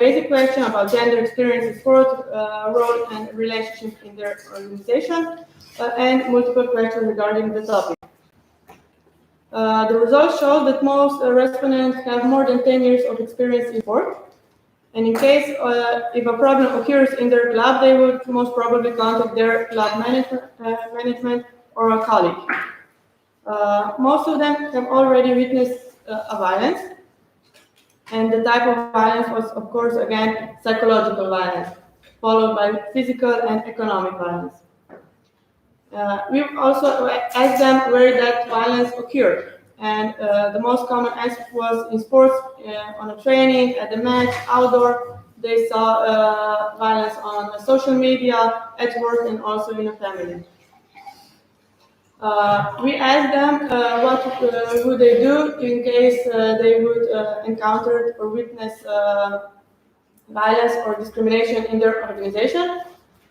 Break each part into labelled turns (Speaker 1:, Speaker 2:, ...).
Speaker 1: basic question about gender experiences, growth, role, and relationship in their organization, and multiple questions regarding the topic. The results show that most respondents have more than 10 years of experience in sport. And in case if a problem occurs in their club, they would most probably contact their club management or a colleague. Most of them have already witnessed a violence. And the type of violence was, of course, again, psychological violence, followed by physical and economic violence. We've also asked them where that violence occurred. And the most common answer was in sports, on a training, at the match, outdoor. They saw violence on social media, at work, and also in a family. We asked them what would they do in case they would encounter or witness violence or discrimination in their organization.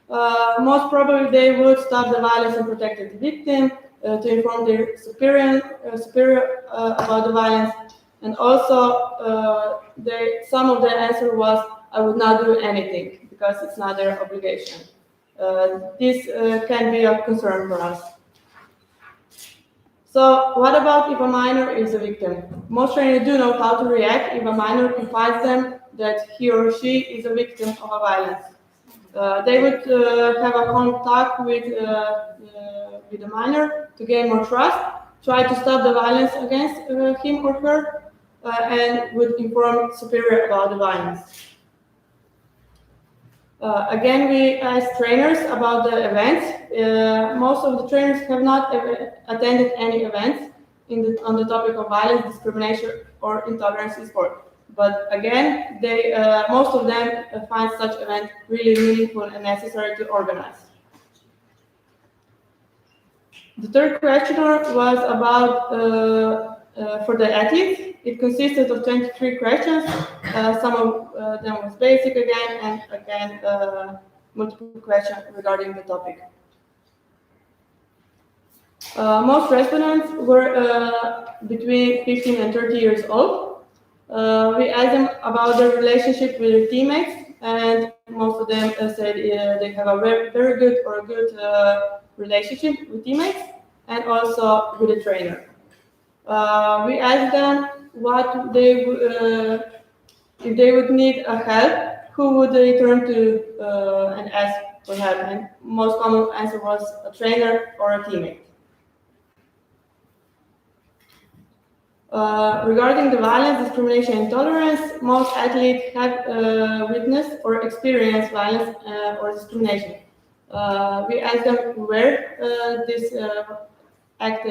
Speaker 1: Most probably they would stop the violence and protect the victim, to inform their superior about the violence, and also some of the answer was, I would not do anything because it's not their obligation. This can be a concern for us. So what about if a minor is a victim? Most trainers do know how to react if a minor confides them that he or she is a victim of a violence. They would have a contact with the minor to gain more trust, try to stop the violence against him or her, and would inform superior about the violence. Again, we asked trainers about the events. Most of the trainers have not attended any events on the topic of violence, discrimination, or intolerance in sport. But again, most of them find such events really meaningful and necessary to organize. The third questionnaire was about for the athletes. It consisted of 23 questions. Some of them was basic again, and again multiple questions regarding the topic. Most respondents were between 15 and 30 years old. We asked them about their relationship with their teammates, and most of them said they have a very, very good or a good relationship with teammates, and also with the trainer. We asked them what they if they would need a help, who would they turn to and ask for help? And most common answer was a trainer or a teammate. Regarding the violence, discrimination, and intolerance, most athletes have witnessed or experienced violence or discrimination. We asked them where this act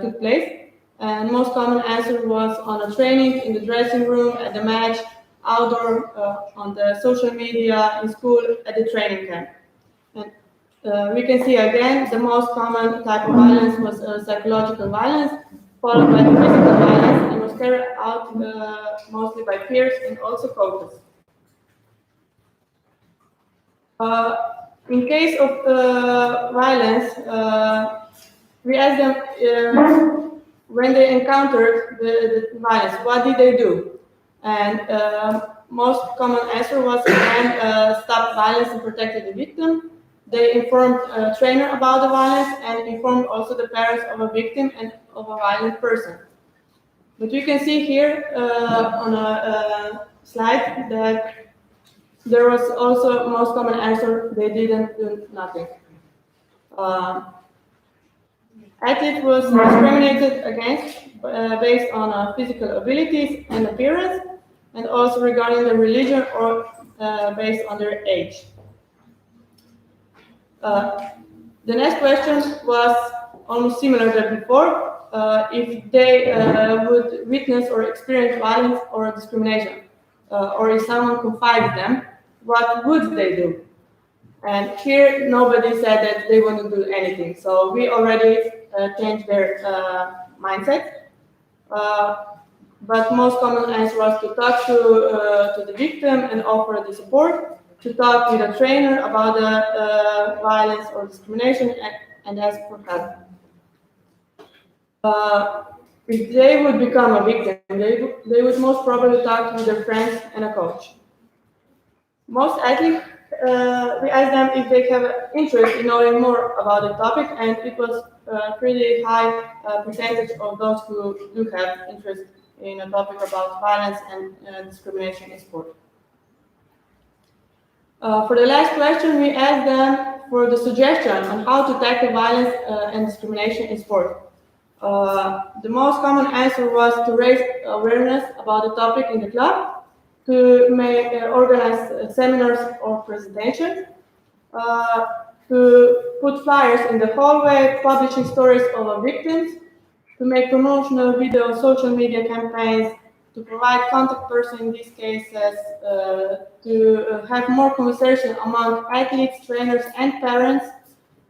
Speaker 1: took place, and most common answer was on a training, in the dressing room, at the match, outdoor, on the social media, in school, at the training camp. And we can see again the most common type of violence was psychological violence, followed by physical violence, and was carried out mostly by peers and also coaches. In case of violence, we asked them when they encountered the violence, what did they do? And most common answer was again, stop violence and protected the victim. They informed a trainer about the violence and informed also the parents of a victim and of a violent person. But we can see here on a slide that there was also most common answer, they didn't do nothing. Athlete was discriminated against based on physical abilities and appearance, and also regarding their religion or based on their age. The next question was almost similar to before. If they would witness or experience violence or discrimination, or if someone confides them, what would they do? And here, nobody said that they wouldn't do anything. So we already changed their mindset. But most common answer was to talk to the victim and offer the support, to talk with a trainer about the violence or discrimination and ask for help. If they would become a victim, they would most probably talk to their friends and a coach. Most athletes, we asked them if they have interest in knowing more about the topic, and it was a pretty high percentage of those who do have interest in a topic about violence and discrimination in sport. For the last question, we asked them for the suggestion on how to tackle violence and discrimination in sport. The most common answer was to raise awareness about the topic in the club, to organize seminars or presentations, to put flyers in the hallway, publishing stories of victims, to make promotional videos, social media campaigns, to provide contact person in these cases, to have more conversation among athletes, trainers, and parents,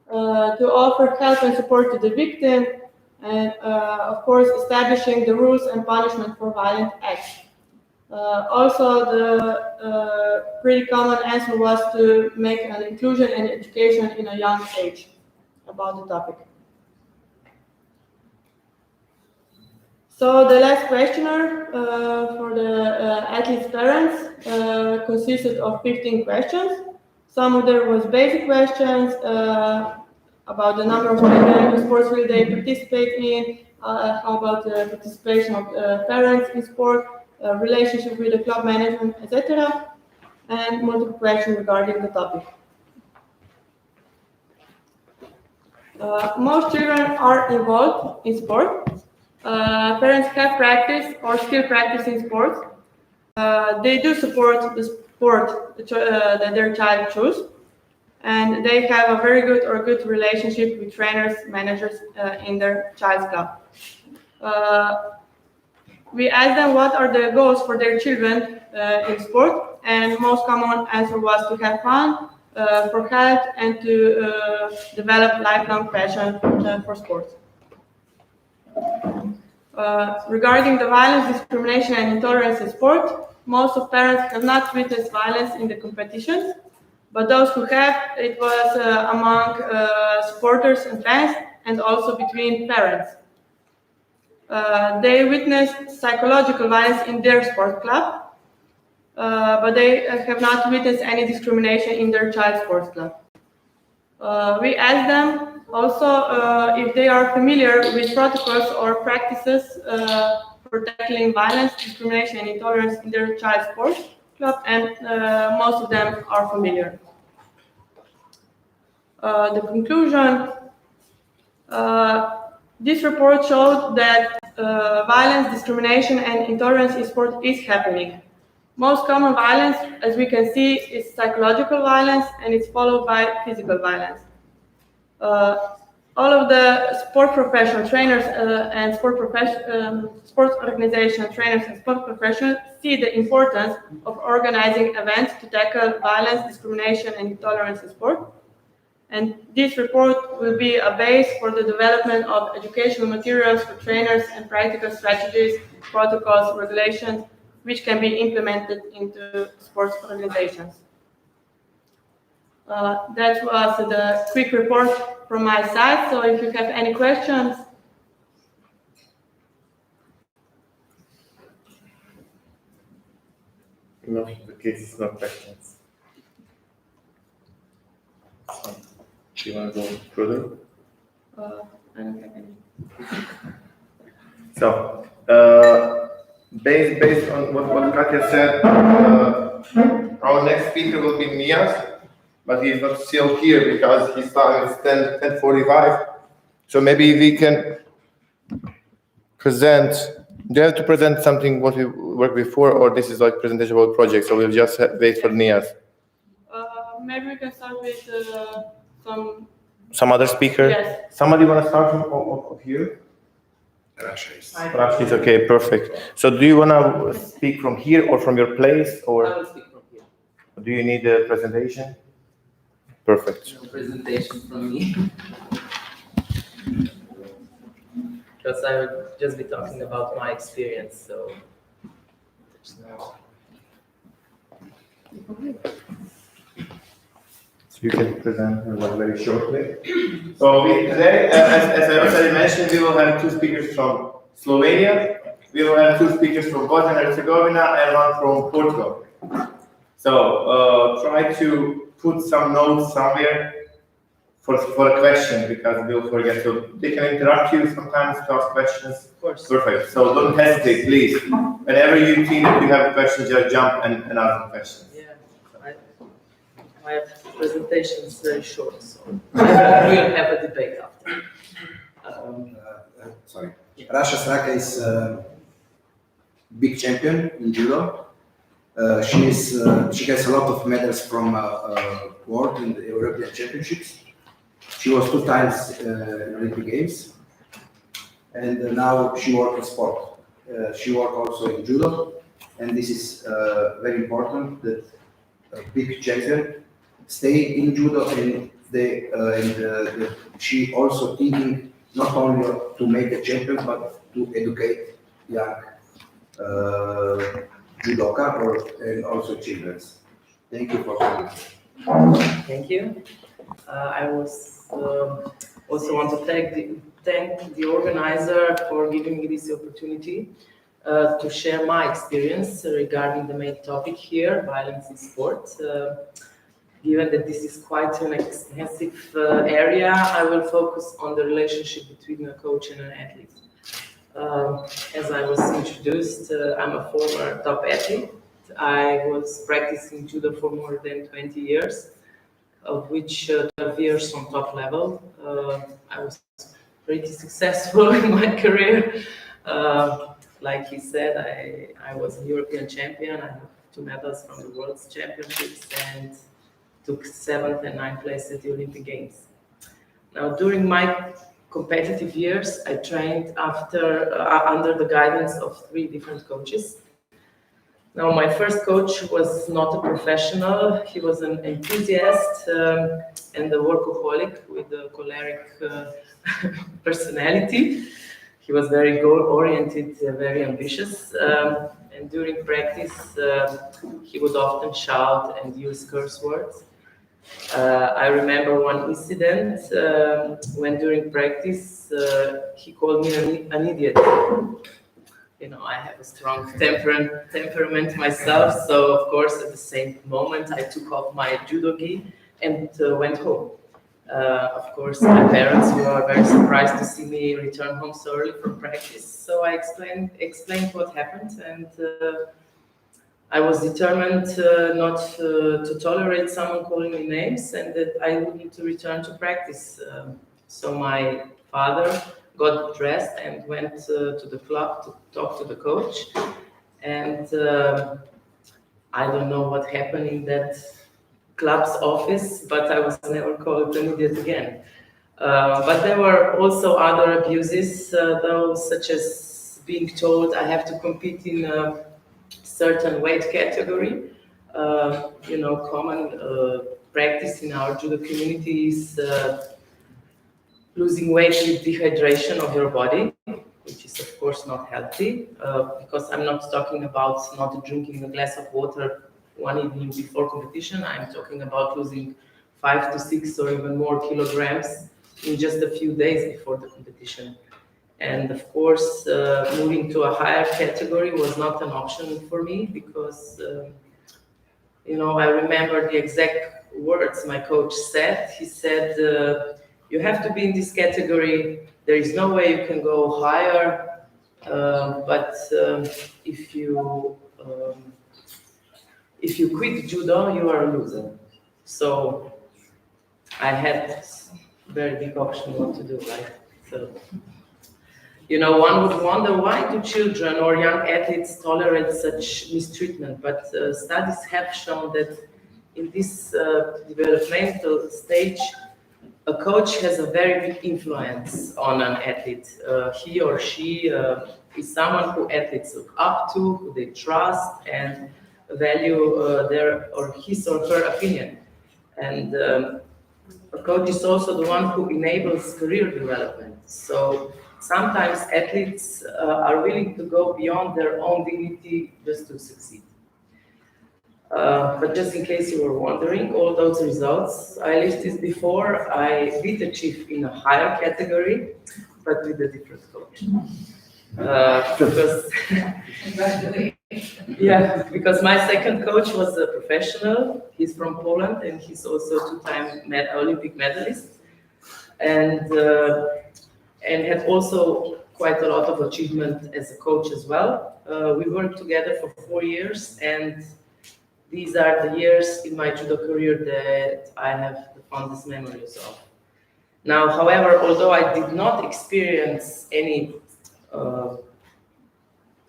Speaker 1: to offer help and support to the victim, and of course establishing the rules and punishment for violent acts. Also, the pretty common answer was to make an inclusion and education in a young age about the topic. So the last questionnaire for the athletes' parents consisted of 15 questions. Some of them was basic questions about the number of children in sports will they participate in, how about the participation of parents in sport, relationship with the club management, etc., and multiple questions regarding the topic. Most children are involved in sport. Parents have practice or still practice in sports. They do support the sport that their child choose, and they have a very good relationship with trainers, managers in their child's club. We asked them what are the goals for their children in sport, and most common answer was to have fun, for health, and to develop lifelong passion for sports. Regarding the violence, discrimination, and intolerance in sport, most of parents have not witnessed violence in the competitions, but those who have, it was among supporters and fans, and also between parents. They witnessed psychological violence in their sport club, but they have not witnessed any discrimination in their child's sports club. We asked them also if they are familiar with protocols or practices for tackling violence, discrimination, and intolerance in their child's sports club, and most of them are familiar. The conclusion, this report showed that violence, discrimination, and intolerance in sport is happening. Most common violence, as we can see, is psychological violence, and it's followed by physical violence. All of the sport professional trainers and sport organization trainers and sport professionals see the importance of organizing events to tackle violence, discrimination, and intolerance in sport. And this report will be a base for the development of educational materials for trainers and practical strategies, protocols, regulations, which can be implemented into sports organizations. That was the quick report from my side, so if you have any questions.
Speaker 2: No, the case is no questions. Do you want to go further?
Speaker 1: I don't have any.
Speaker 2: So, based on what Katja said, our next speaker will be Nias, but he's not still here because his time is 10:45. So maybe we can present. Do you have to present something what we worked before, or this is like presentation about project? So we'll just wait for Nias.
Speaker 1: Maybe we can start with
Speaker 2: some other speaker.
Speaker 1: Yes.
Speaker 2: Somebody want to start from here? Rasha is okay, perfect. So do you want to speak from here or from your place, or
Speaker 3: I will speak from here.
Speaker 2: Do you need a presentation? Perfect.
Speaker 3: No presentation from me. Because I will just be talking about my experience, so there's no.
Speaker 2: So you can present very shortly. So today, as I already mentioned, we will have two speakers from Slovenia. We will have two speakers from Bosnia and Herzegovina and one from Portugal. So try to put some notes somewhere for a question, because we'll forget. So they can interrupt you sometimes to ask questions.
Speaker 3: Of course.
Speaker 2: Perfect. So don't hesitate, please. Whenever you think that you have a question, just jump and ask questions.
Speaker 3: Yeah, my presentation is very short, so we'll have a debate after.
Speaker 4: Sorry. Rasha Straka is a big champion in judo. She has a lot of medals from world in the European Championships. She was 2 times in Olympic Games, and now she works in sport. She works also in judo, and this is very important that a big champion stay in judo, and she also thinking not only to make a champion but to educate young judoka and also children. Thank you for coming.
Speaker 3: Thank you. I was also want to thank the organizer for giving me this opportunity to share my experience regarding the main topic here, violence in sport. Given that this is quite an extensive area, I will focus on the relationship between a coach and an athlete. As I was introduced, I'm a former top athlete. I was practicing judo for more than 20 years, of which 12 years on top level. I was pretty successful in my career. Like he said, I was a European champion. I have 2 medals from the World Championships and took 7th and 9th place at the Olympic Games. Now, during my competitive years, I trained under the guidance of 3 different coaches. Now, my first coach was not a professional. He was an enthusiast and a workaholic with a choleric personality. He was very goal-oriented, very ambitious. And during practice, he would often shout and use curse words. I remember one incident when during practice, he called me an idiot. You know, I have a strong temperament myself, so of course at the same moment I took off my judo gi and went home. Of course, my parents were very surprised to see me return home so early from practice, so I explained what happened, and I was determined not to tolerate someone calling me names, and that I would need to return to practice. So my father got dressed and went to the club to talk to the coach. And I don't know what happened in that club's office, but I was never called an idiot again. But there were also other abuses, though, such as being told I have to compete in a certain weight category. You know, common practice in our judo community is losing weight with dehydration of your body, which is of course not healthy, because I'm not talking about not drinking a glass of water one evening before competition. I'm talking about losing 5 to 6 or even more kilograms in just a few days before the competition. And of course, moving to a higher category was not an option for me because, you know, I remember the exact words my coach said. He said, you have to be in this category. There is no way you can go higher, but if you quit judo, you are a loser. So I had very big option what to do, right? So, you know, one would wonder, why do children or young athletes tolerate such mistreatment? But studies have shown that in this developmental stage, a coach has a very big influence on an athlete. He or she is someone who athletes look up to, who they trust, and value their or his or her opinion. And a coach is also the one who enables career development. So sometimes athletes are willing to go beyond their own dignity just to succeed. But just in case you were wondering, all those results I listed before, I did achieve in a higher category, but with a different coach. Because Yeah, because my second coach was a professional. He's from Poland, and he's also two-time Olympic medalist, and had also quite a lot of achievement as a coach as well. We worked together for 4 years, and these are the years in my judo career that I have the fondest memories of. Now, however, although I did not experience any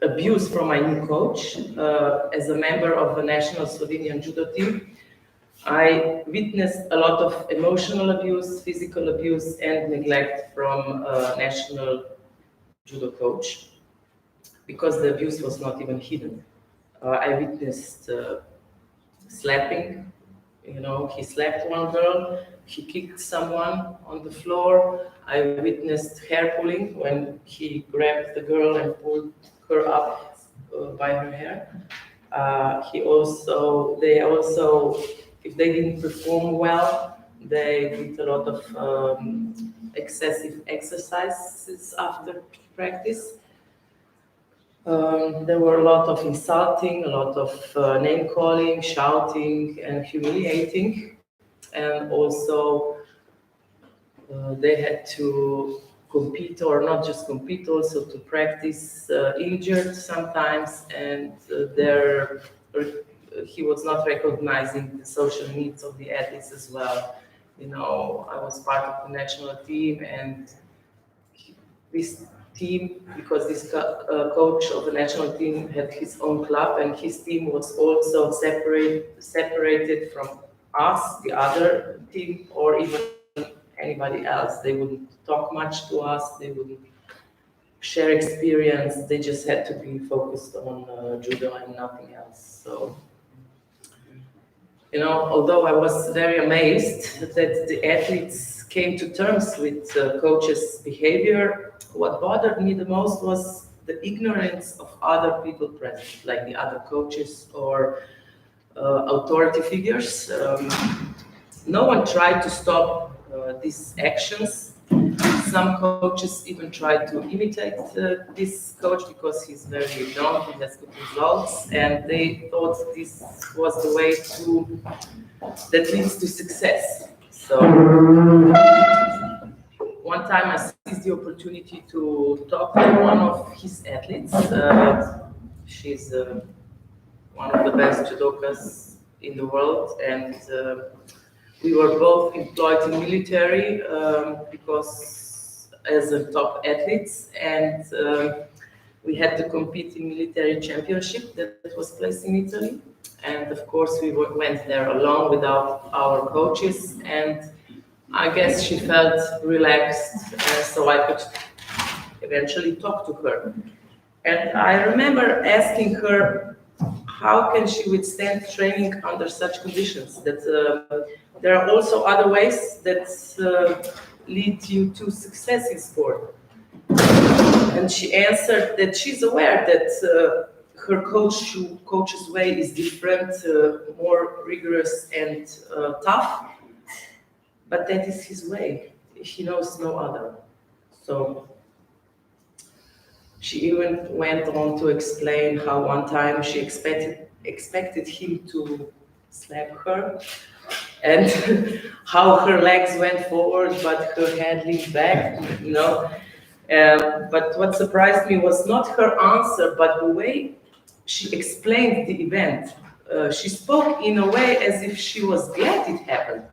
Speaker 3: abuse from my new coach, as a member of the national Slovenian judo team, I witnessed a lot of emotional abuse, physical abuse, and neglect from a national judo coach, because the abuse was not even hidden. I witnessed slapping. You know, he slapped one girl, he kicked someone on the floor. I witnessed hair pulling when he grabbed the girl and pulled her up by her hair. They also, if they didn't perform well, they did a lot of excessive exercises after practice. There were a lot of insulting, a lot of name calling, shouting, and humiliating. And also, they had to compete, or not just compete, also to practice injured sometimes. And he was not recognizing the social needs of the athletes as well. You know, I was part of the national team, and this team, because this coach of the national team had his own club, and his team was also separated from us, the other team, or even anybody else. They wouldn't talk much to us, they wouldn't share experience, they just had to be focused on judo and nothing else. So, you know, although I was very amazed that the athletes came to terms with coach's behavior, what bothered me the most was the ignorance of other people present, like the other coaches or authority figures. No one tried to stop these actions. Some coaches even tried to imitate this coach because he's very known, he has good results, and they thought this was the way that leads to success. So one time I seized the opportunity to talk to one of his athletes. She's one of the best judokas in the world, and we were both employed in military because as a top athletes, and we had to compete in military championship that was placed in Italy. And of course we went there alone without our coaches, and I guess she felt relaxed, so I could eventually talk to her. And I remember asking her, how can she withstand training under such conditions? That there are also other ways that lead you to success in sport. And she answered that she's aware that her coach's way is different, more rigorous and tough, but that is his way. He knows no other. So she even went on to explain how one time she expected him to slap her, and how her legs went forward but her head leaned back, you know. But what surprised me was not her answer, but the way she explained the event. She spoke in a way as if she was glad it happened,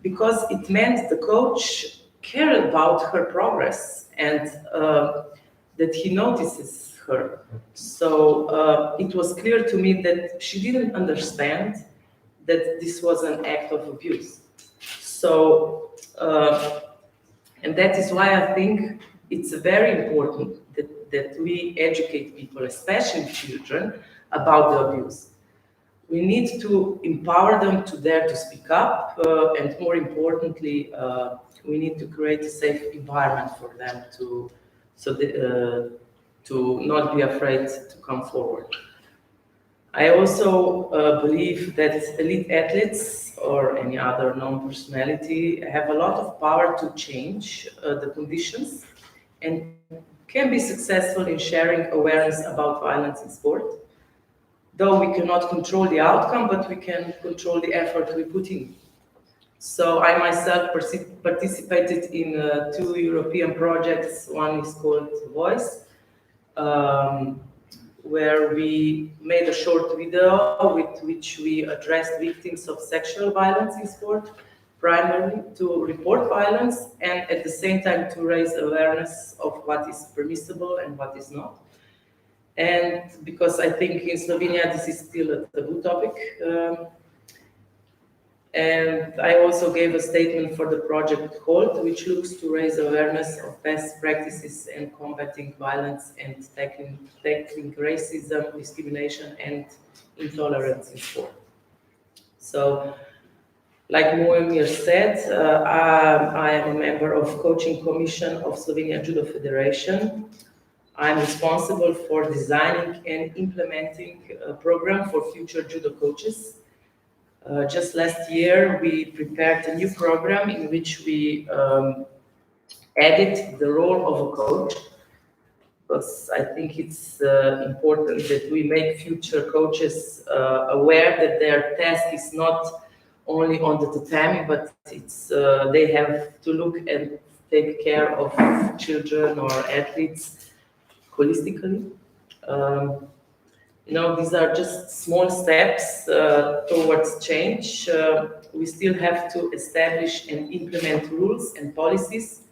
Speaker 3: because it meant the coach cared about her progress and that he notices her. So it was clear to me that she didn't understand that this was an act of abuse. So, and that is why I think it's very important that we educate people, especially children, about the abuse. We need to empower them to dare to speak up, and more importantly, we need to create a safe environment for them to not be afraid to come forward. I also believe that elite athletes or any other known personality have a lot of power to change the conditions and can be successful in sharing awareness about violence in sport. though we cannot control the outcome, but we can control the effort we put in. So I myself participated in 2 European projects. One is called Voice, where we made a short video with which we addressed victims of sexual violence in sport, primarily to report violence and at the same time to raise awareness of what is permissible and what is not. And because I think in Slovenia this is still a taboo topic. And I also gave a statement for the project HOLD, which looks to raise awareness of best practices and combating violence and tackling racism, discrimination, and intolerance in sport. So, like Moemir said, I am a member of Coaching Commission of Slovenia Judo Federation. I'm responsible for designing and implementing a program for future judo coaches. Just last year, we prepared a new program in which we added the role of a coach, because I think it's important that we make future coaches aware that their task is not only on the tatami, but it's they have to look and take care of children or athletes holistically. These are just small steps towards change. We still have to establish and implement rules and policies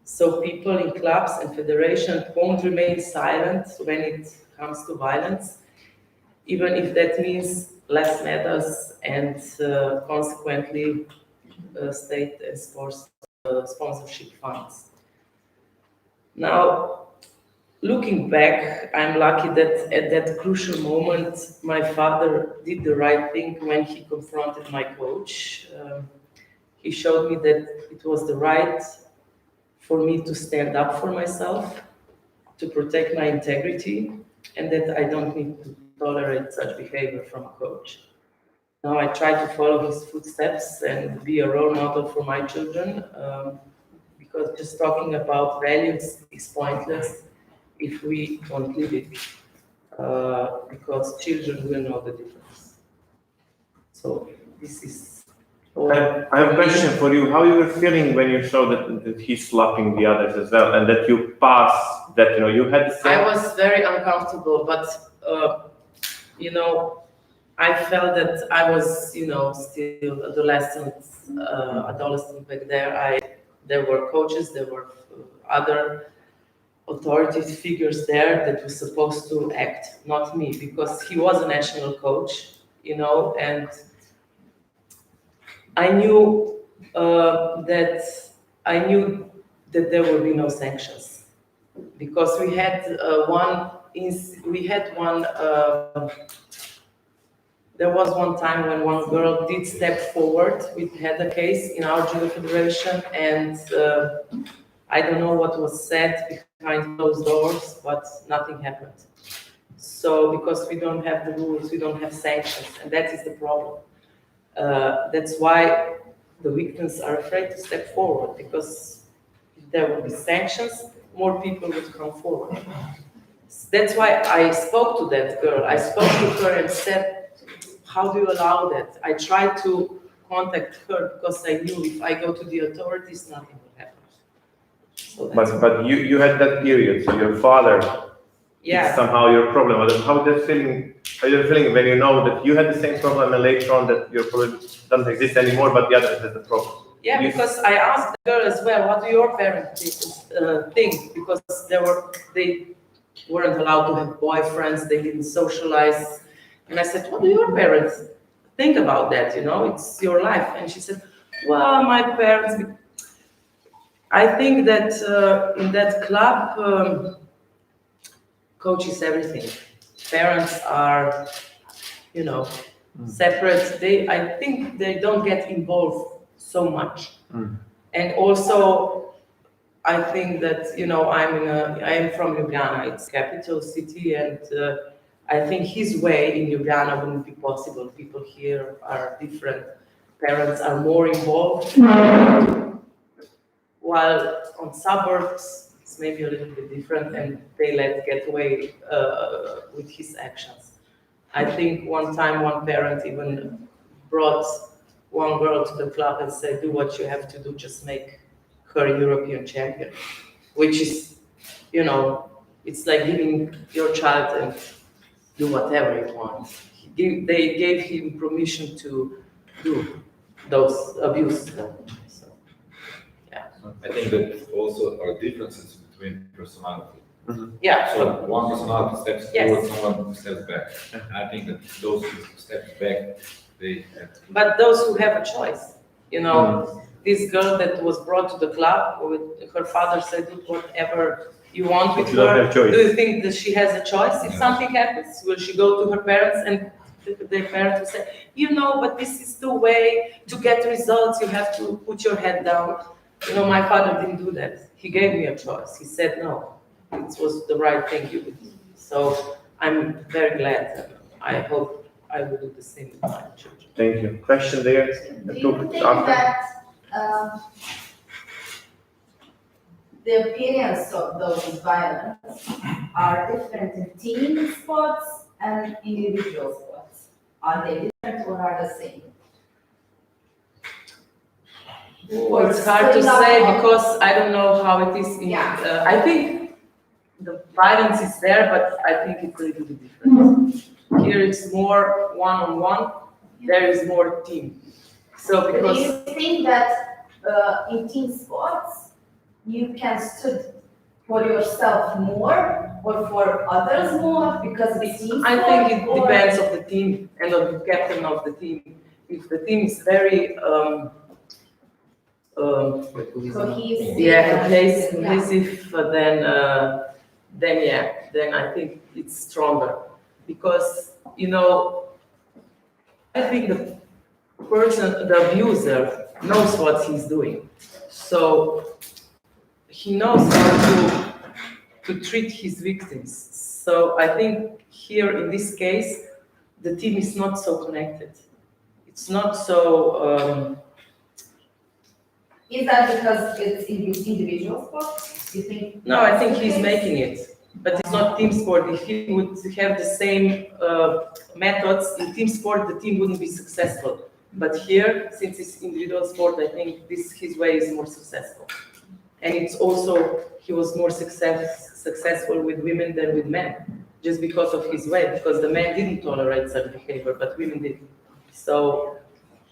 Speaker 3: so people in clubs and federations won't remain silent when it comes to violence, even if that means less medals and consequently state and sports sponsorship funds. Now, looking back, I'm lucky that at that crucial moment, my father did the right thing when he confronted my coach. He showed me that it was the right for me to stand up for myself, to protect my integrity, and that I don't need to tolerate such behavior from a coach. Now I try to follow his footsteps and be a role model for my children, because just talking about values is pointless if we don't live it, because children will know the difference. So this is all.
Speaker 5: I have a question for you. How you were feeling when you saw that he's slapping the others as well, and that you passed, that you had the same...
Speaker 3: I was very uncomfortable, but I felt that I was still adolescent back there. There were coaches, there were other authority figures there that were supposed to act, not me, because he was a national coach, and I knew that there would be no sanctions, because we had there was one time when one girl did step forward. We had a case in our judo federation, and I don't know what was said behind closed doors, but nothing happened. So because we don't have the rules, we don't have sanctions, and that is the problem. That's why the victims are afraid to step forward, because if there would be sanctions, more people would come forward. That's why I spoke to that girl. I spoke to her and said, how do you allow that? I tried to contact her because I knew if I go to the authorities, nothing will happen. So
Speaker 5: but you had that period, so your father is somehow your problem. How are you feeling when you know that you had the same problem and later on that your problem doesn't exist anymore, but the other has the problem?
Speaker 3: Yeah, because I asked the girl as well, what do your parents think? Because they weren't allowed to have boyfriends, they didn't socialize. And I said, what do your parents think about that? It's your life. And she said, well, my parents, I think that in that club, coach is everything. Parents are, separate. I think they don't get involved so much. And also, I think that, I am from Ljubljana, it's capital city, and I think his way in Ljubljana wouldn't be possible. People here are different. Parents are more involved. While on suburbs, it's maybe a little bit different, and they get away with his actions. I think one time one parent even brought one girl to the club and said, do what you have to do, just make her European champion, which is, you know, it's like giving your child and do whatever he wants. They gave him permission to do those abuse. So, yeah.
Speaker 6: I think that also are differences between personality.
Speaker 3: Yeah.
Speaker 6: So one personality steps
Speaker 3: Yes.
Speaker 6: forward, someone steps back. And I think that those who steps back, they have to.
Speaker 3: But those who have a choice, you know, this girl that was brought to the club, with her father said, do whatever you want with
Speaker 5: She don't
Speaker 3: her.
Speaker 5: have choice.
Speaker 3: Do you think that she has a choice? If something happens, will she go to her parents and their parents will say, you know, but this is the way to get results. You have to put your head down. You know, my father didn't do that. He gave me a choice. He said, no, it was the right thing you did. So I'm very glad. I hope I will do the same with my children.
Speaker 5: Thank you. Question there?
Speaker 7: Do you think that the appearance of those violence are different in team sports and individual sports? Are they different or are the same?
Speaker 3: Well, it's hard to say because I don't know how it is in,
Speaker 7: Yeah.
Speaker 3: I think the violence is there, but I think it's a little bit different. Here it's more one-on-one, there is more team. So
Speaker 7: But do
Speaker 3: because,
Speaker 7: you think that in team sports you can stood for yourself more or for others more because it's team
Speaker 3: I
Speaker 7: sport?
Speaker 3: think it
Speaker 7: or-
Speaker 3: depends of the team and of the captain of the team. If the team is very,
Speaker 7: Cohesive.
Speaker 3: yeah,
Speaker 7: Yeah.
Speaker 3: cohesive, then I think it's stronger. Because, you know, I think the person, the abuser, knows what he's doing. So he knows how to treat his victims. So I think here in this case, the team is not so connected. It's not so,
Speaker 7: Is that because it's individual sport? You think?
Speaker 3: no, I think he's making it. But it's not team sport. If he would have the same methods in team sport, the team wouldn't be successful. But here, since it's individual sport, I think his way is more successful. And it's also, he was more successful with women than with men, just because of his way, because the men didn't tolerate such behavior, but women did. So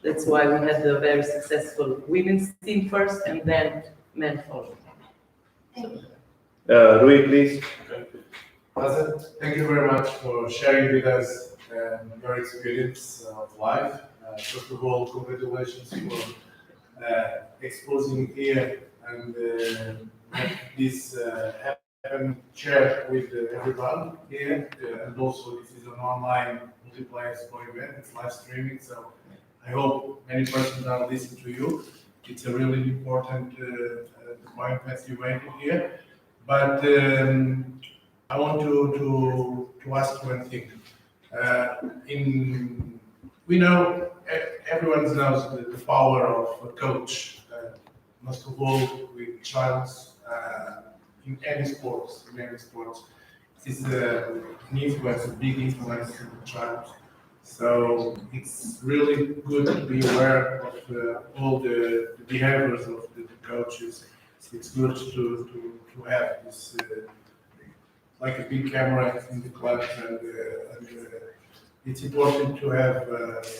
Speaker 3: that's why we had a very successful women's team first, and then men followed.
Speaker 7: Thank you.
Speaker 5: Rui, please.
Speaker 8: Azad, thank you very much for sharing with us your experience of life. First of all, congratulations for exposing here and make this happen, share with everyone here. And also, this is an online multiplier sport event. It's live streaming, so I hope many persons are listening to you. It's a really important point that you made here. But I want to ask one thing. We know, everyone knows the power of a coach, most of all with childs in any sports. It's an influence, a big influence on the child. So it's really good to be aware of all the behaviors of the coaches. It's good to have this like a big camera in the clubs, and it's important to have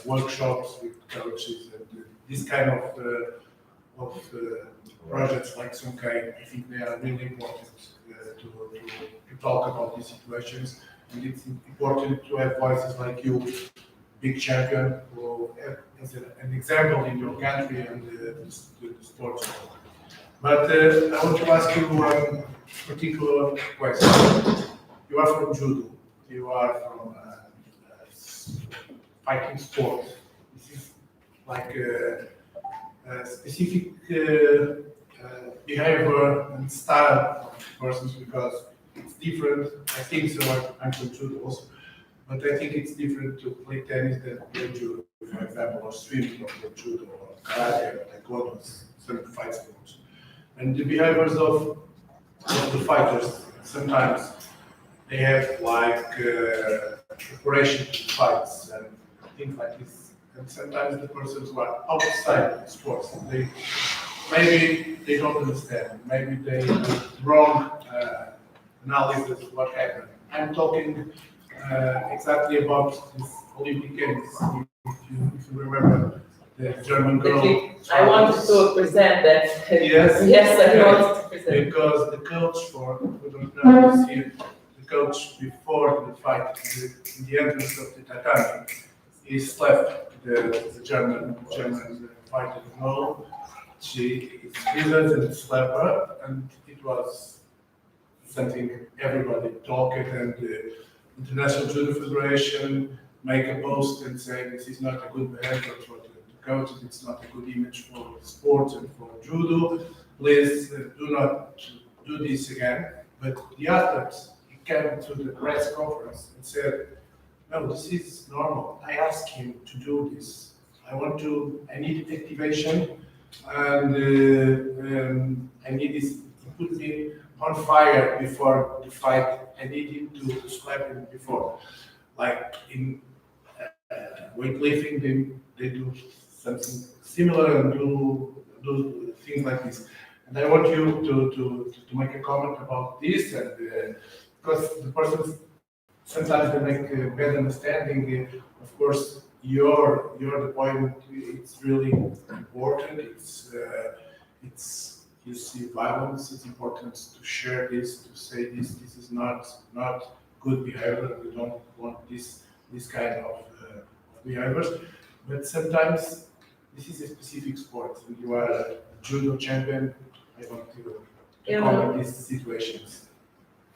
Speaker 8: workshops with coaches and this kind of projects like SONKEI. I think they are really important to talk about these situations, and it's important to have voices like you, big champion, who as an example in your country and the sports. But I want to ask you one particular question. You are from judo. You are from fighting sport. This is like a specific behavior and style of persons because it's different. I think so. I'm from judo also, but I think it's different to play tennis than play judo, for example, or swimming or play judo or karate or taekwondo, some fight sports. And the behaviors of the fighters, sometimes they have like preparation to fights and things like this. And sometimes the persons who are outside sports, maybe they don't understand, maybe they do wrong analysis of what happened. I'm talking exactly about this Olympic Games. If you remember the German girl.
Speaker 3: I wanted to present that.
Speaker 8: Yes.
Speaker 3: Yes, I wanted to present.
Speaker 8: Because the coach we don't know this here, the coach before the fight, in the entrance of the tatami, he slapped the German fighter. No, she screamed and slapped her, and it was something everybody talked, and the International Judo Federation make a post and say this is not a good behavior for the coaches, it's not a good image for sports and for judo. Please do not do this again. But the athletes came to the press conference and said, no, this is normal. I asked him to do this. I need activation, and I need this to put me on fire before the fight. I need him to slap him before. Like in weightlifting, they do something similar and do things like this. And I want you to make a comment about this, and because the persons sometimes they make a bad understanding. Of course, your point it's really important. It's you see violence. It's important to share this, to say this. This is not good behavior. We don't want this kind of behaviors. But sometimes this is a specific sport, and you are a judo champion. I want to comment these situations.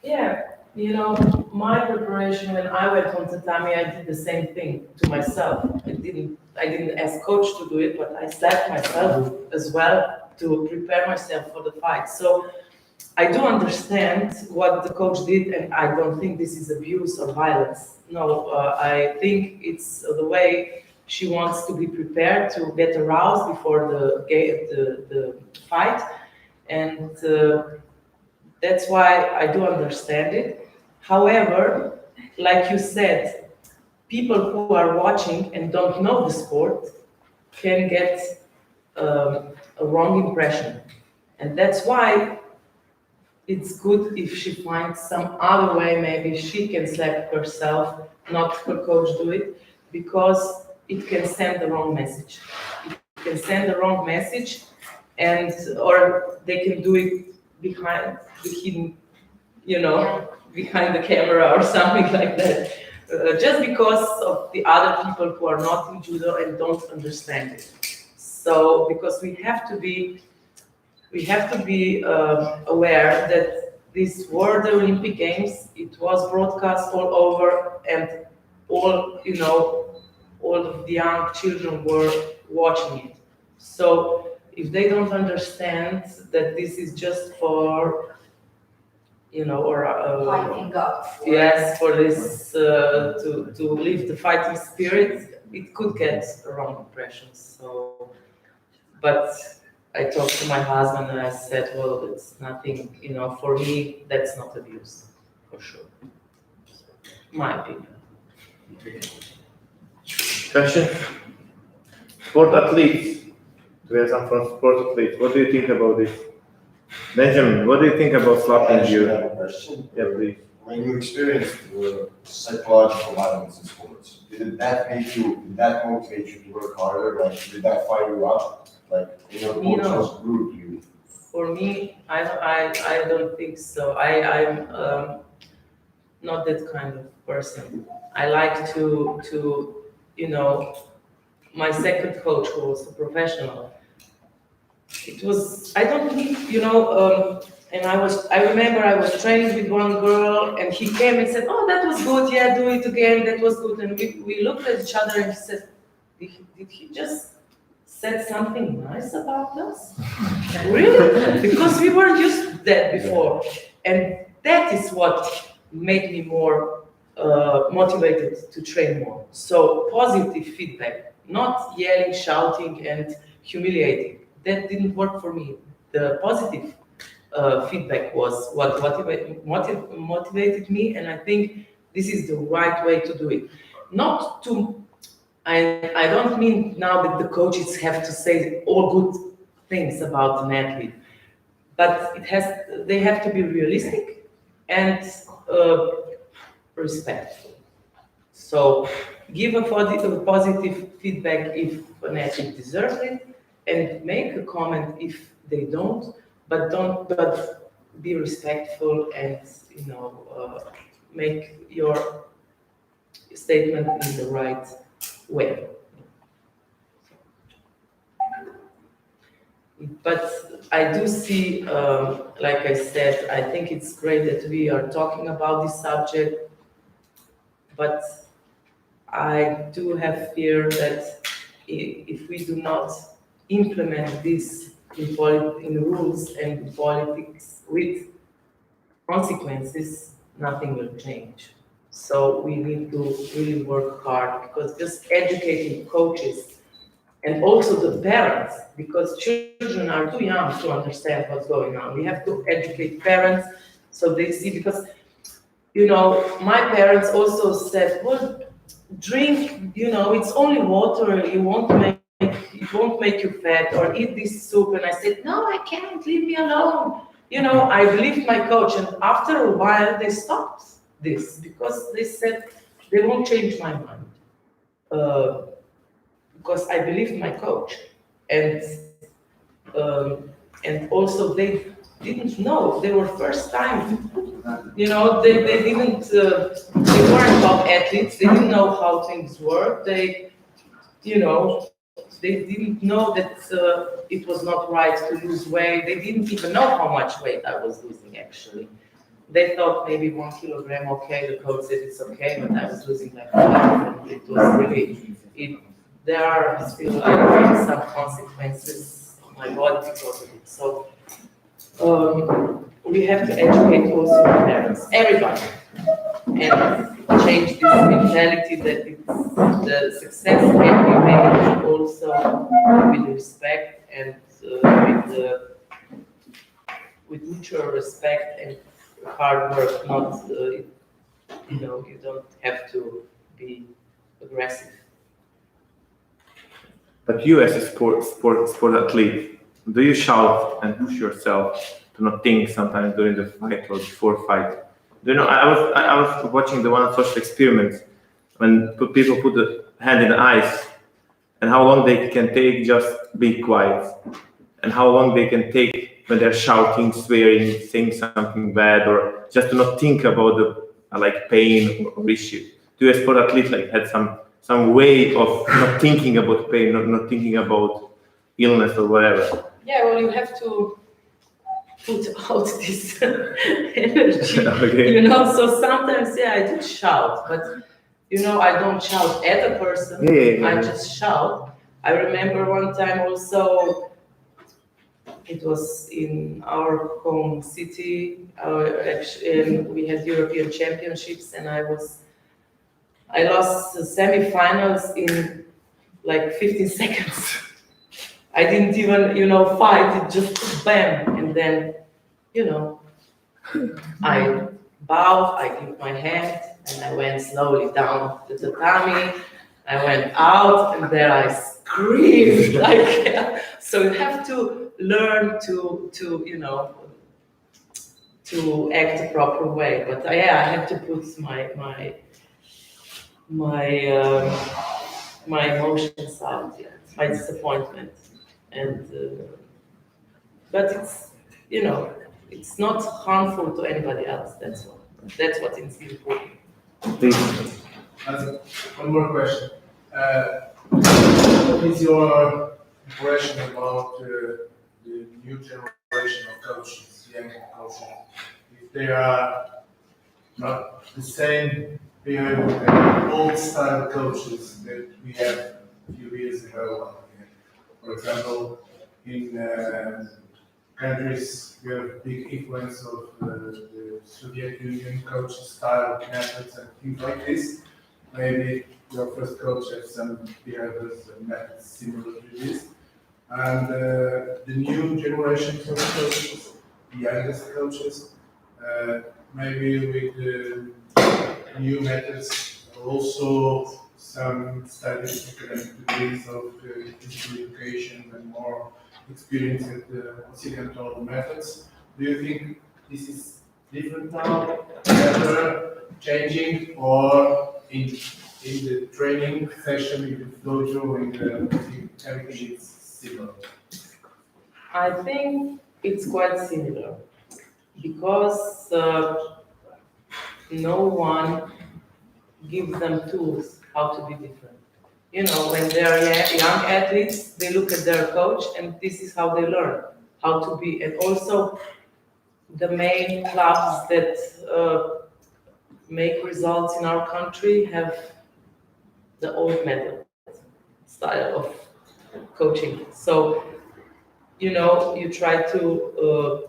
Speaker 3: Yeah, my preparation when I went on tatami, I did the same thing to myself. I didn't ask coach to do it, but I slapped myself as well to prepare myself for the fight. So I do understand what the coach did, and I don't think this is abuse or violence. No, I think it's the way she wants to be prepared to get aroused before the fight, and that's why I do understand it. However, like you said, people who are watching and don't know the sport can get a wrong impression, and that's why it's good if she finds some other way. Maybe she can slap herself, not her coach do it, because it can send the wrong message. It can send the wrong message, and or they can do it behind the hidden, behind the camera or something like that, just because of the other people who are not in judo and don't understand it. So because we have to be aware that this World Olympic Games, it was broadcast all over, and all of the young children were watching it. So if they don't understand that this is just for,
Speaker 7: Fighting up.
Speaker 3: yes, for this to live the fighting spirit, it could get a wrong impression. So, but I talked to my husband and I said, well, it's nothing, for me, that's not abuse, for sure. My opinion.
Speaker 5: Question? Sport athletes. We have some from sport athletes. What do you think about this? Benjamin, what do you think about slapping you?
Speaker 9: I have a question.
Speaker 5: Yeah, please.
Speaker 9: When you experienced psychological violence in sports, did that motivate you to work harder? Like, did that fire you up? Like, coach just grew you?
Speaker 3: For me, I don't think so. I'm not that kind of person. I like to my second coach, who was a professional, it was, I don't think, and I remember I was training with one girl, and he came and said, oh, that was good, yeah, do it again, that was good. And we looked at each other and he said, did he just said something nice about us? Really? Because we weren't used to that before. And that is what made me more motivated to train more. So positive feedback, not yelling, shouting, and humiliating. That didn't work for me. The positive feedback was what motivated me, and I think this is the right way to do it. Not to, I don't mean now that the coaches have to say all good things about an athlete, but they have to be realistic and respectful. So give a positive feedback if an athlete deserves it, and make a comment if they don't, but be respectful and make your statement in the right way. But I do see, like I said, I think it's great that we are talking about this subject, but I do have fear that if we do not implement this in rules and in politics with consequences, nothing will change. So we need to really work hard, because just educating coaches and also the parents, because children are too young to understand what's going on. We have to educate parents so they see, because, my parents also said, well, drink, it's only water, it won't make you fat, or eat this soup. And I said, no, I can't, leave me alone. I believed my coach, and after a while they stopped this, because they said they won't change my mind. Because I believed my coach, and also they didn't know. They were first time, they didn't. They weren't top athletes. They didn't know how things work. They didn't know that it was not right to lose weight. They didn't even know how much weight I was losing. Actually, they thought maybe 1 kilogram. Okay, the coach said it's okay, but I was losing like 5, and it was really there are still some consequences on my body because of it. So we have to educate also the parents, everybody, and change this mentality that the success can be made also with respect and with mutual respect and hard work. Not you don't have to be aggressive.
Speaker 5: But you, as a sport athlete, do you shout and push yourself to not think sometimes during the fight or before fight? I was watching the one social experiment when people put the hand in the eyes, and how long they can take just be quiet, and how long they can take when they're shouting, swearing, saying something bad, or just to not think about the pain or issue. Do you, as sport athlete, had some way of not thinking about pain, not thinking about illness or whatever?
Speaker 3: Yeah, well, you have to put out this energy,
Speaker 5: okay.
Speaker 3: So sometimes, I do shout, but, I don't shout at a person, I just shout. I remember one time also, it was in our home city, we had European Championships, and I lost the semi-finals in like 15 seconds. I didn't even, fight, it just bam. And then, I bowed, I gave my hand, and I went slowly down the tatami. I went out, and there I screamed. So you have to learn to act the proper way. But I had to put my emotions out, my disappointment, and but it's not harmful to anybody else. That's what is important.
Speaker 8: One more question. What is your impression about the new generation of coaches, young coaches? If they are not the same behavior as old style coaches that we had a few years ago. For example, in countries with big influence of the Soviet Union coaching style, methods and things like this, maybe your first coach has some behaviors and methods similar to this. And the new generations of coaches, the youngest coaches, maybe with new methods, also some studies, academic degrees of physical education and more experience with the occidental methods. Do you think this is different now, better, changing, or in the training session, in the dojo, everything is similar?
Speaker 3: I think it's quite similar because no one gives them tools how to be different. You know, when they're young athletes, they look at their coach and this is how they learn how to be. And also the main clubs that make results in our country have the old method style of coaching. So, you know, you try to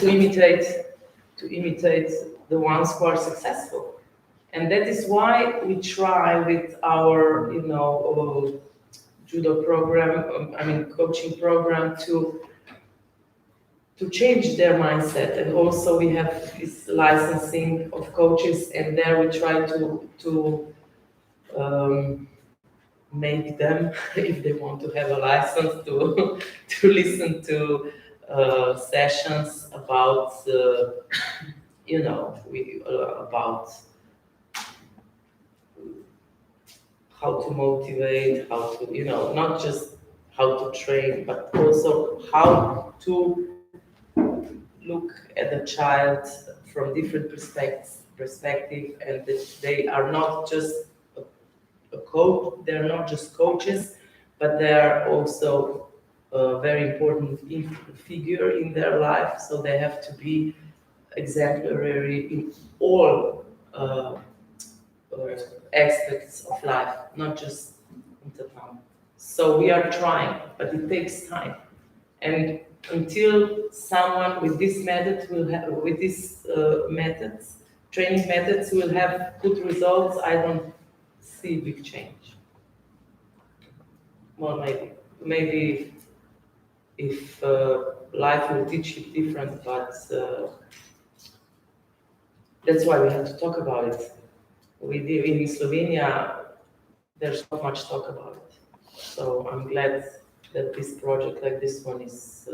Speaker 3: imitate the ones who are successful. And that is why we try with our, you know, judo program, coaching program to change their mindset. And also we have this licensing of coaches, and there we try to make them, if they want to have a license, to listen to sessions about, you know, about how to motivate, how to, you know, not just how to train, but also how to look at the child from different perspective, and that they are not just a coach, they're not just coaches, but they are also a very important figure in their life, so they have to be exemplary in all aspects of life, not just entertainment. So we are trying, but it takes time. And until someone with this method will have, with these training methods will have good results, I don't see big change. Well, maybe if life will teach you different, but that's why we have to talk about it. In Slovenia, there's not much talk about it. So I'm glad that this project like this one is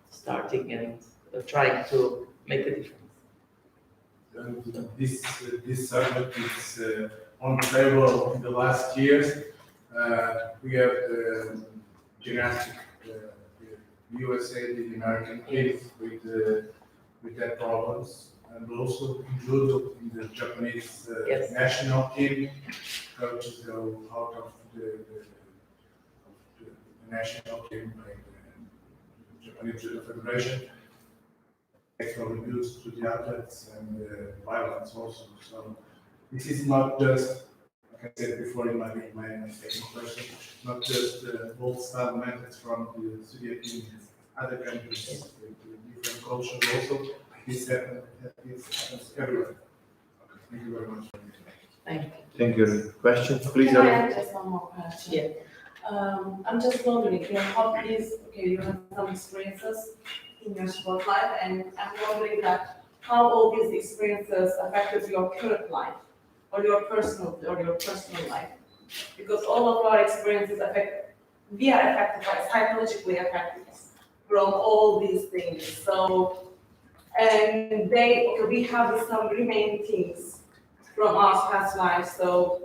Speaker 3: starting and trying to make a difference.
Speaker 8: And this subject is on the table in the last years. We have the gymnastics, the USA, the American kids with their problems, and also included in the Japanese
Speaker 3: Yes.
Speaker 8: national team. Coaches go out of the national team by the Japanese Judo Federation. Sexual abuse to the athletes and violence also. So this is not just, like I said before in my second question, not just old style methods from the Soviet Union, other countries with different cultures also. This happens everywhere. Okay, thank you very much.
Speaker 3: Thank you.
Speaker 5: Thank you. Questions, please?
Speaker 10: Can I add just one more question?
Speaker 3: Yeah.
Speaker 10: I'm just wondering, you have some experiences in your sport life, and I'm wondering that how all these experiences affected your current life or your personal life, because all of our experiences we are affected by, psychologically affected from all these things. So, and we have some remaining things from our past lives. So,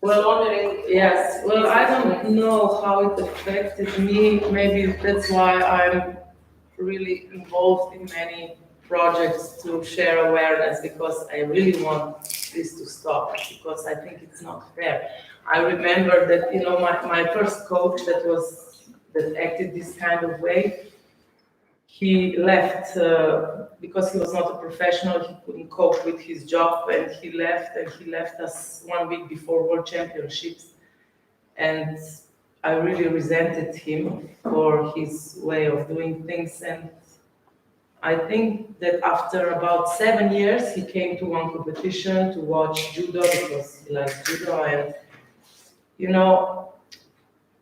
Speaker 3: well,
Speaker 10: wondering.
Speaker 3: Yes. Well, I don't know how it affected me. Maybe that's why I'm really involved in many projects to share awareness, because I really want this to stop, because I think it's not fair. I remember that, you know, my first coach that acted this kind of way, he left because he was not a professional, he couldn't cope with his job, and he left us 1 week before World Championships. And I really resented him for his way of doing things, and I think that after about 7 years, he came to one competition to watch judo because he likes judo, and you know,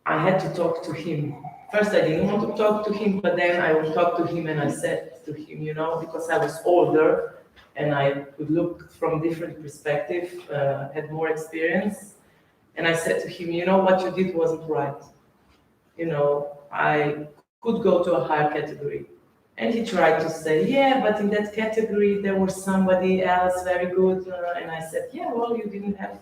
Speaker 3: I had to talk to him. First, I didn't want to talk to him, but then I would talk to him and I said to him, you know, because I was older and I could look from different perspective, had more experience. And I said to him, you know, what you did wasn't right. You know, I could go to a higher category. And he tried to say, yeah, but in that category there was somebody else very good. And I said, yeah, well, you didn't have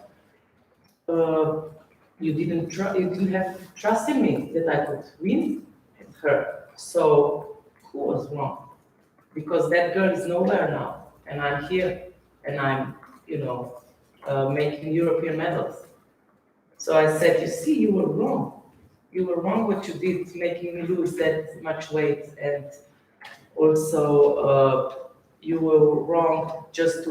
Speaker 3: trust in me that I could win her. So who was wrong? Because that girl is nowhere now, and I'm here, and I'm, you know, making European medals. So I said, you see, you were wrong. You were wrong what you did, making me lose that much weight, and also you were wrong just to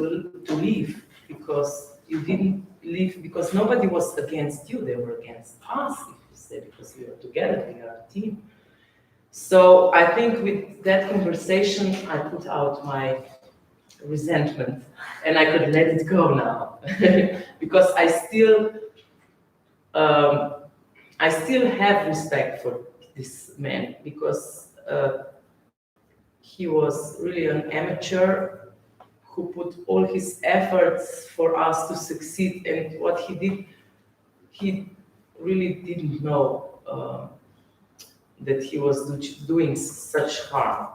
Speaker 3: leave, because you didn't leave because nobody was against you, they were against us, if you say, because we are together, we are a team. So I think with that conversation, I put out my resentment and I could let it go now. Because I still have respect for this man, because he was really an amateur who put all his efforts for us to succeed, and what he did, he really didn't know that he was doing such harm.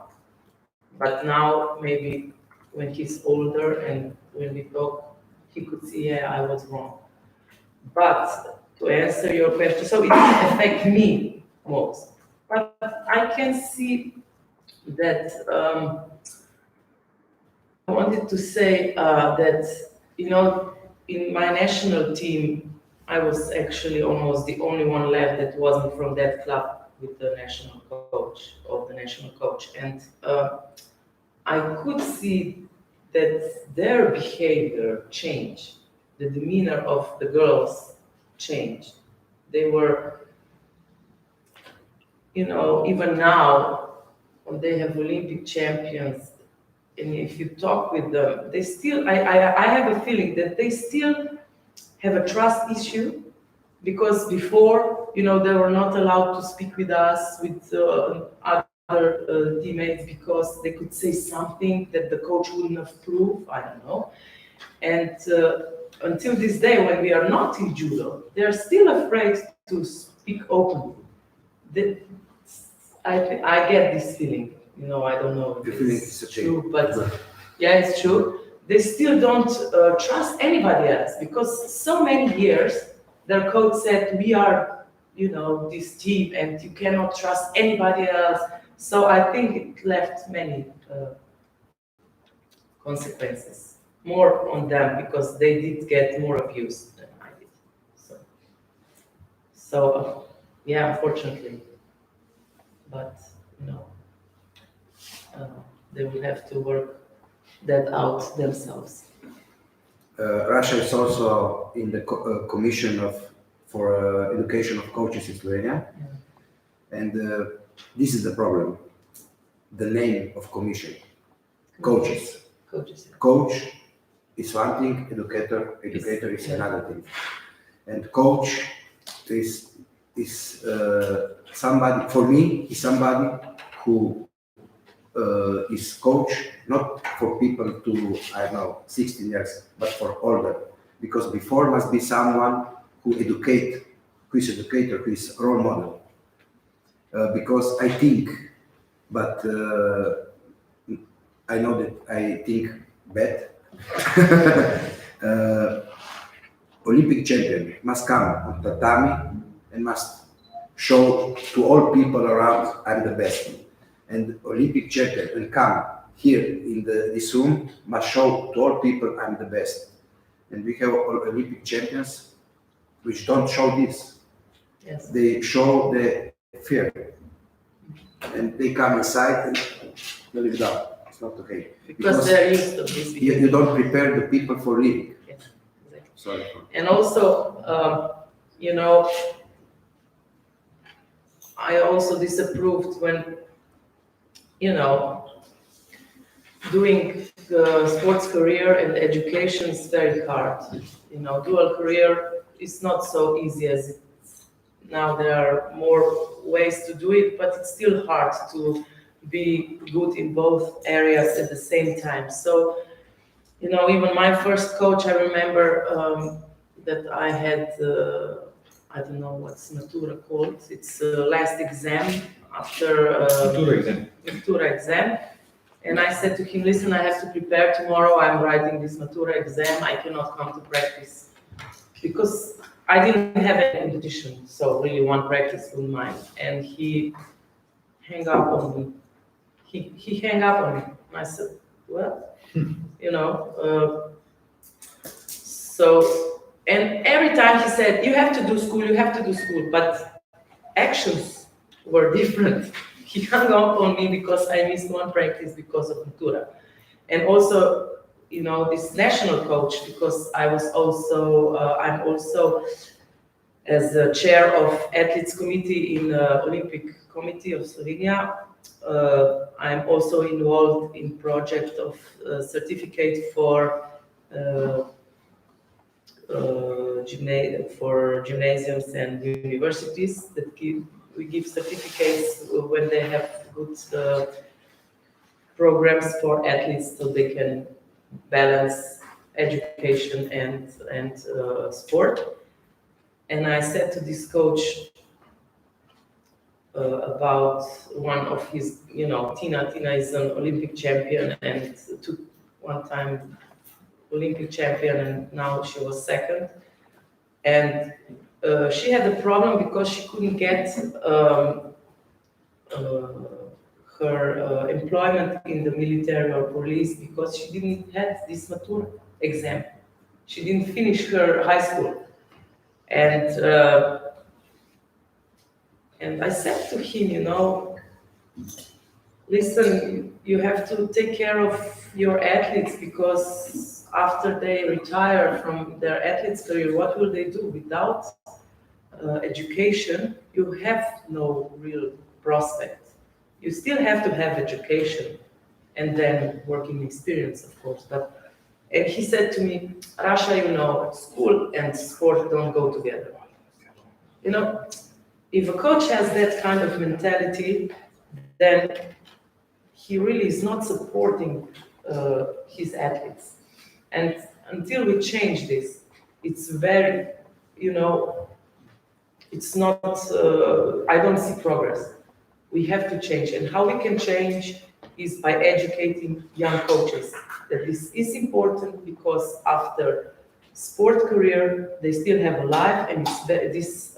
Speaker 3: But now, maybe when he's older and when we talk, he could see, yeah, I was wrong. But to answer your question, so it didn't affect me most. But I can see that I wanted to say that, you know, in my national team, I was actually almost the only one left that wasn't from that club with the national coach, or the national coach. And I could see that their behavior changed. The demeanor of the girls changed. They were, you know, even now, when they have Olympic champions, and if you talk with them, they still, I have a feeling that they still have a trust issue, because before, you know, they were not allowed to speak with us, with other teammates, because they could say something that the coach wouldn't approve, I don't know. And until this day, when we are not in judo, they're still afraid to speak openly. I get this feeling, you know, I don't know if it's true, but yeah, it's true. They still don't trust anybody else, because so many years their coach said, we are, you know, this team and you cannot trust anybody else. So I think it left many consequences, more on them, because they did get more abuse than I did. So yeah, unfortunately, but you know, they will have to work that out themselves.
Speaker 4: Russia is also in the commission for education of coaches in Slovenia, and this is the problem. The name of commission, coaches. Coach is one thing, educator is another thing, and coach is somebody, for me, is somebody who is coach not for people to, I don't know, 16 years, but for older, because before must be someone who is educator, who is role model, because I think, but I know that I think bad. Olympic champion must come on tatami and must show to all people around, I'm the best. And Olympic champion will come here in this room, must show to all people I'm the best. And we have Olympic champions which don't show this.
Speaker 3: Yes.
Speaker 4: They show the fear. And they come inside and they leave down. It's not okay.
Speaker 3: Because they're used to this.
Speaker 4: You don't prepare the people for leaving.
Speaker 3: Yes, exactly.
Speaker 4: Sorry.
Speaker 3: And also, you know, I also disapproved when, you know, doing sports career and education is very hard. You know, dual career is not so easy as it's now. There are more ways to do it, but it's still hard to be good in both areas at the same time. So, you know, even my first coach, I remember that I had, I don't know what's Natura called. It's last exam after Natura exam. And I said to him, listen, I have to prepare tomorrow. I'm writing this Natura exam. I cannot come to practice because I didn't have any competition. So really one practice with mine. And he hung up on me. He hung up on me. And I said, well, you know, so, and every time he said, you have to do school, you have to do school, but actions were different. He hung up on me because I missed one practice because of Natura. And also, you know, this national coach, because I was also, I'm also as the chair of athletes committee in the Olympic Committee of Slovenia. I'm also involved in project of certificate for gymnasiums and universities that we give certificates when they have good programs for athletes so they can balance education and sport. And I said to this coach about one of his, you know, Tina is an Olympic champion and took one time Olympic champion, and now she was second. And she had a problem because she couldn't get her employment in the military or police because she didn't have this Natura exam. She didn't finish her high school. And I said to him, you know, listen, you have to take care of your athletes because after they retire from their athletes career, what will they do? Without education, you have no real prospect. You still have to have education and then working experience, of course. And he said to me, Rasha, you know, school and sport don't go together. You know, if a coach has that kind of mentality, then he really is not supporting his athletes. And until we change this, it's very, you know, it's not, I don't see progress. We have to change. And how we can change is by educating young coaches that this is important because after sport career, they still have a life, and it's this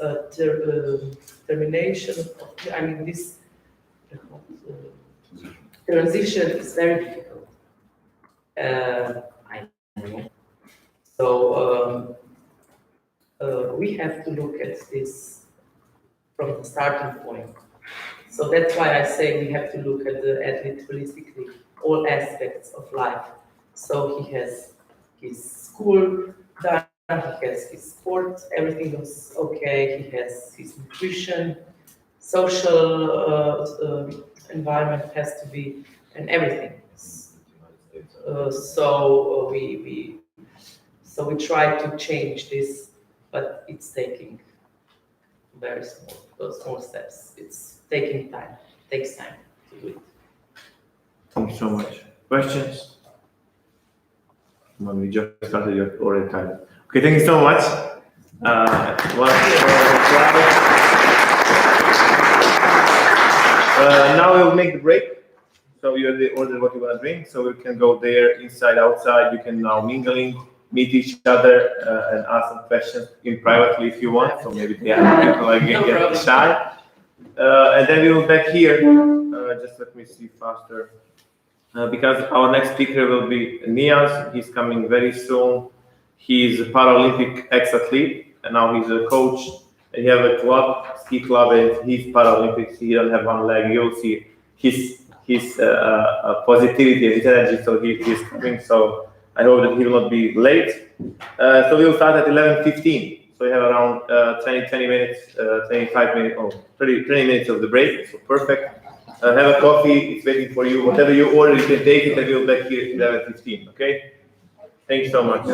Speaker 3: termination, this transition is very difficult. I know. So we have to look at this from the starting point. So that's why I say we have to look at the athlete holistically, all aspects of life. So he has his school done, he has his sport, everything goes okay, he has his nutrition, social environment has to be, and everything. So we try to change this, but it's taking very small steps. It's taking time. It takes time to do it.
Speaker 5: Thank you so much. Questions? When we just started, you're already tired. Okay, thank you so much. Now we'll make the break. So you already ordered what you want to drink, so we can go there, inside, outside. You can now mingling, meet each other, and ask some questions in privately if you want. So maybe the other people get shy. And then we will back here. Just let me see faster. Because our next speaker will be Nias. He's coming very soon. He's a Paralympic ex-athlete, and now he's a coach. And he has a club, ski club, and he's Paralympics. He doesn't have one leg. You'll see his positivity and his energy. So he's coming. So I hope that he will not be late. So we will start at 11:15. So we have around 20 minutes, 25 minutes, 30 minutes of the break. So perfect. Have a coffee. It's waiting for you. Whatever you order, you can take it, and we'll be back here at 11:15. Okay. Thank you so much.